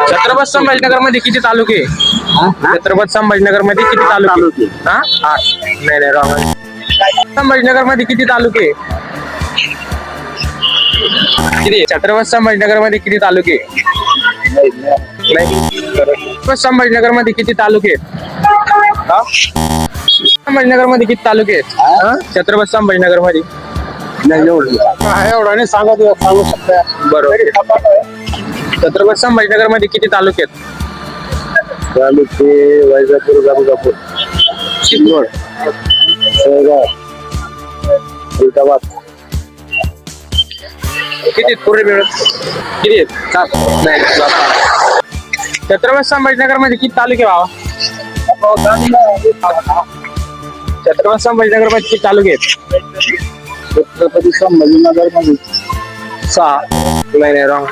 छत्रपती संभाजीनगर मध्ये किती तालुके? छत्रपती संभाजीनगर मध्ये किती तालुके? हा 8. नाही नाही रॉंग. संभाजीनगर मध्ये किती तालुके? किती? छत्रपती संभाजीनगर मध्ये किती तालुके? नाही. छत्रपती संभाजीनगर मध्ये किती तालुके? संभाजीनगर मध्ये किती तालुके? छत्रपती संभाजीनगर मध्ये नाही एवढं नाही सांगू शकता. बरोबर. छत्रपती संभाजीनगर मध्ये किती तालुके आहेत? तालुके वैजापूर, गाणगापूर, चिंचवड, शेगाव, खुलताबाद. किती आहेत पूर्ण मिळून? किती आहेत? 7. नाही. छत्रपती संभाजीनगर मध्ये किती तालुके बाबा? छत्रपती संभाजीनगर मध्ये किती तालुके आहेत? छत्रपती संभाजीनगर मध्ये 6. नाही नाही रॉंग.